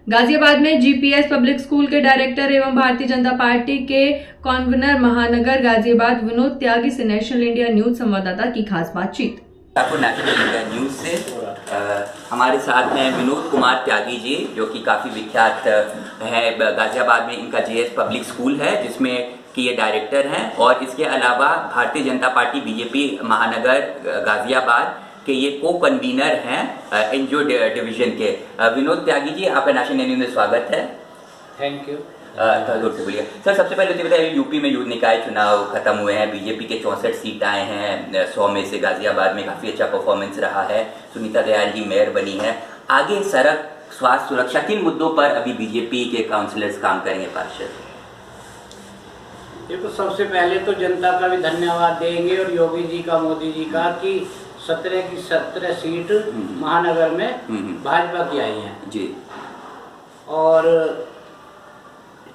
गाजियाबाद में GPS public school के director एवं भारतीय जनता पार्टी के कॉन्वेनर महानगर गाजियाबाद विनोद त्यागी से नेशनल इंडिया न्यूज संवाददाता की खास बातचीत। आपको नेशनल इंडिया न्यूज से हमारे साथ हैं विनोद कुमार त्यागी जी, जो कि काफ़ी विख्यात है। गाजियाबाद में इनका जीएस पब्लिक स्कूल है जिसमें कि ये डायरेक्टर हैं, और इसके अलावा भारतीय जनता पार्टी बीजेपी महानगर गाजियाबाद के ये को कन्वीनर हैं एनजीओ डिवीजन के। विनोद त्यागी जी, आपका नेशनल न्यूज में स्वागत है। Thank you. से बोलिए सर, सबसे पहले तो बताइए, यूपी में निकाय चुनाव खत्म हुए हैं, बीजेपी के 64 सीट आए हैं 100 में से। गाजियाबाद में काफ़ी अच्छा परफॉर्मेंस रहा है, सुनीता दयाल जी मेयर बनी है। आगे सड़क, स्वास्थ्य, सुरक्षा, किन मुद्दों पर अभी बीजेपी के काउंसलर्स काम करेंगे पार्षद? देखो, सबसे पहले तो जनता का भी धन्यवाद देंगे और योगी जी का, मोदी जी का, कि 17 की 17 सीट महानगर में भाजपा की आई हैं जी, और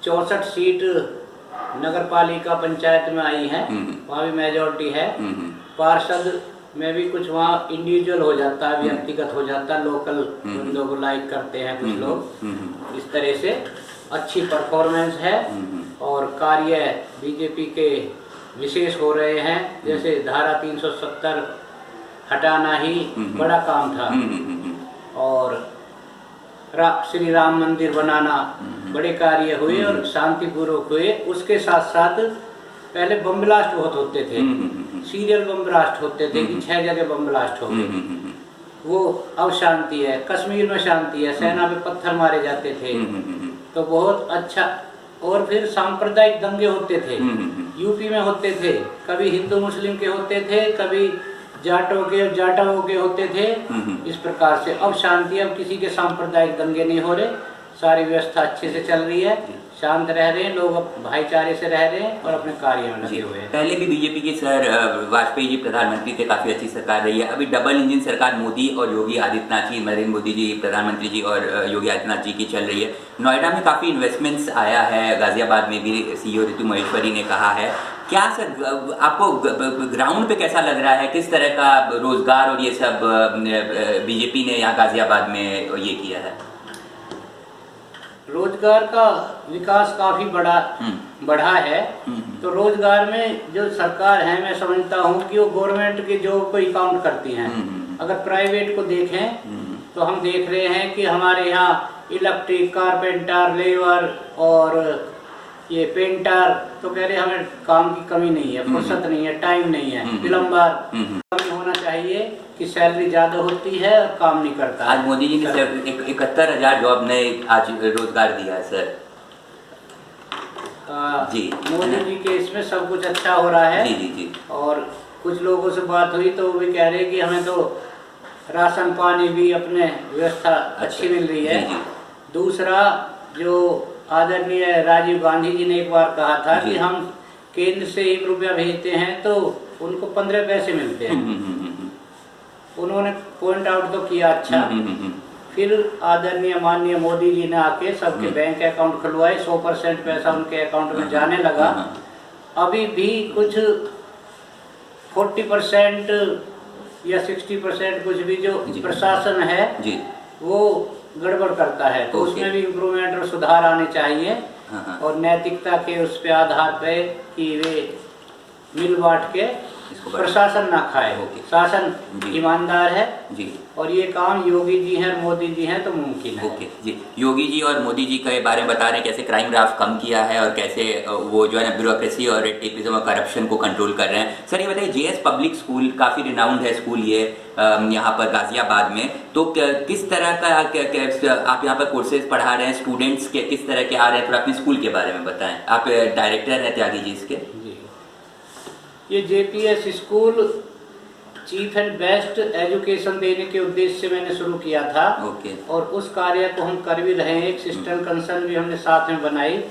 64 सीट नगर पालिका पंचायत में आई हैं, वहाँ भी मेजोरिटी है। पार्षद में भी कुछ वहाँ इंडिविजुअल हो जाता है, व्यक्तिगत हो जाता है, लोकल बंदों को लाइक करते हैं कुछ लोग। इस तरह से अच्छी परफॉर्मेंस है और कार्य बीजेपी के विशेष हो रहे हैं। जैसे धारा 370 हटाना ही बड़ा काम था, और श्री राम मंदिर बनाना, बड़े कार्य हुए और शांतिपूर्वक हुए। उसके साथ साथ पहले बम ब्लास्ट बहुत होते थे, सीरियल बम ब्लास्ट होते थे कि 6 जगह बम ब्लास्ट हो गए, वो अब शांति है। कश्मीर में शांति है, सेना पे पत्थर मारे जाते थे, तो बहुत अच्छा। और फिर सांप्रदायिक दंगे होते थे, यूपी में होते थे, कभी हिंदू मुस्लिम के होते थे, कभी जाटों के होते थे। इस प्रकार से अब शांति, अब किसी के सांप्रदायिक दंगे नहीं हो रहे, सारी व्यवस्था अच्छे से चल रही है, शांत रह रहे हैं लोग, भाईचारे से रह रहे हैं और अपने कार्य में लगे हुए हैं। पहले भी बीजेपी के सर वाजपेयी जी प्रधानमंत्री थे, काफी अच्छी सरकार रही है। अभी डबल इंजन सरकार मोदी और योगी आदित्यनाथ जी, नरेंद्र मोदी जी प्रधानमंत्री जी और योगी आदित्यनाथ जी की चल रही है। नोएडा में काफी इन्वेस्टमेंट्स आया है, गाजियाबाद में भी सीईओ ऋतु महेश्वरी ने कहा है। क्या सर आपको ग्राउंड पे कैसा लग रहा है, किस तरह का रोजगार और ये सब बीजेपी ने यहाँ गाजियाबाद में ये किया है? रोजगार का विकास काफी बढ़ा है। तो रोजगार में जो सरकार है, मैं समझता हूँ कि वो गवर्नमेंट के जॉब को ही काउंट करती हैं। अगर प्राइवेट को देखें तो हम देख रहे हैं कि हमारे यहाँ इलेक्ट्रिक, कारपेंटर, लेबर और ये पेंटर, तो कह रहे हमें काम की कमी नहीं है, फुर्सत नहीं है, टाइम नहीं है, प्लम्बर कमी होना चाहिए कि सैलरी ज्यादा होती है और काम नहीं करता। आज मोदी जी ने 71,000 जॉब ने आज रोजगार दिया है सर जी। मोदी जी के इसमें सब कुछ अच्छा हो रहा है। जी जी जी। और कुछ लोगों से बात हुई तो वो भी कह रहे कि हमें तो राशन पानी भी अपने व्यवस्था अच्छी मिल रही है। जी जी। दूसरा, जो आदरणीय राजीव गांधी जी ने एक बार कहा था कि हम केंद्र से 1 रुपया भेजते हैं तो उनको 15 पैसे मिलते हैं। उन्होंने पॉइंट आउट तो किया अच्छा। फिर आदरणीय माननीय मोदी जी ने आके सबके बैंक अकाउंट खुलवाए, 100% पैसा उनके अकाउंट में जाने लगा। अभी भी कुछ 40% या 60% कुछ भी जो प्रशासन है वो गड़बड़ करता है, तो उसमें भी इम्प्रूवमेंट और सुधार आने चाहिए। और नैतिकता के उस पे आधार पे कि वे मिल बांट के प्रशासन ना खाए, शासन ईमानदार है जी। और ये काम योगी जी हैं, मोदी जी हैं तो मुमकिन है। ओके जी। योगी जी और मोदी जी के बारे में बता रहे हैं कैसे क्राइम ग्राफ कम किया है और कैसे वो जो है ना ब्यूरोक्रेसी और रेड टेपिज्म और करप्शन को कंट्रोल कर रहे हैं। सर ये बताइए, जीएस पब्लिक स्कूल काफ़ी रिनाउंड है स्कूल ये यहाँ पर गाजियाबाद में, तो किस तरह का आप यहाँ पर कोर्सेज पढ़ा रहे हैं, स्टूडेंट्स के किस तरह के आ रहे हैं, थोड़ा अपने स्कूल के बारे में बताएं। आप डायरेक्टर हैं त्यागी जी इसके। ये JPS school cheap and best education देने के उद्देश्य से मैंने शुरू किया था। और उस कार्य को हम कर भी रहे हैं। एक सिस्टम कंसर्न भी हमने साथ में बनाई,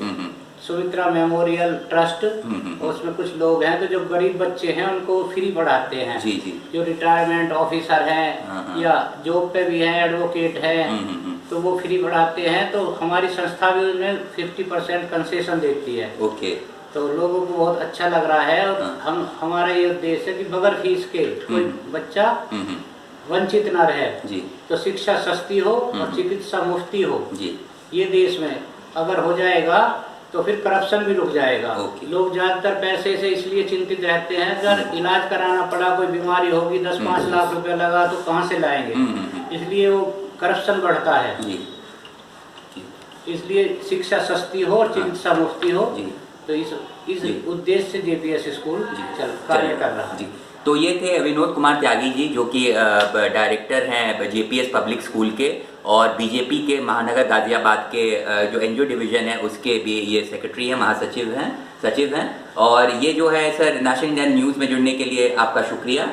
सुमित्रा मेमोरियल ट्रस्ट। और उसमें कुछ लोग हैं तो जो गरीब बच्चे हैं उनको फ्री पढ़ाते हैं। जी जी। जो रिटायरमेंट ऑफिसर हैं या जॉब पे भी हैं, एडवोकेट हैं, तो वो फ्री पढ़ाते हैं। तो हमारी संस्था भी उनमें 50% कंसेशन देती है। तो लोगों को बहुत अच्छा लग रहा है। और हमारा ये उद्देश्य है कि बगैर फीस के कोई बच्चा वंचित ना रहे जी। तो शिक्षा सस्ती हो और चिकित्सा मुफ्ती हो जी। ये देश में अगर हो जाएगा तो फिर करप्शन भी रुक जाएगा। ओके। लोग ज़्यादातर पैसे से इसलिए चिंतित रहते हैं, अगर इलाज कराना पड़ा, कोई बीमारी होगी, 10-5 लाख रुपया लगा तो कहाँ से लाएंगे, इसलिए वो करप्शन बढ़ता है। जी इसलिए शिक्षा सस्ती हो और चिकित्सा मुफ्ती हो, जी तो इस जी। उद्देश्य से जेपीएस स्कूल कार्य कर रहा है। जी। तो ये थे विनोद कुमार त्यागी जी, जो कि डायरेक्टर हैं जेपीएस पब्लिक स्कूल के और बीजेपी के महानगर गाजियाबाद के जो एनजीओ डिवीजन है उसके भी ये सेक्रेटरी हैं, महासचिव हैं, सचिव हैं। और ये जो है सर, नेशनल इंडिया न्यूज़ में जुड़ने के लिए आपका शुक्रिया।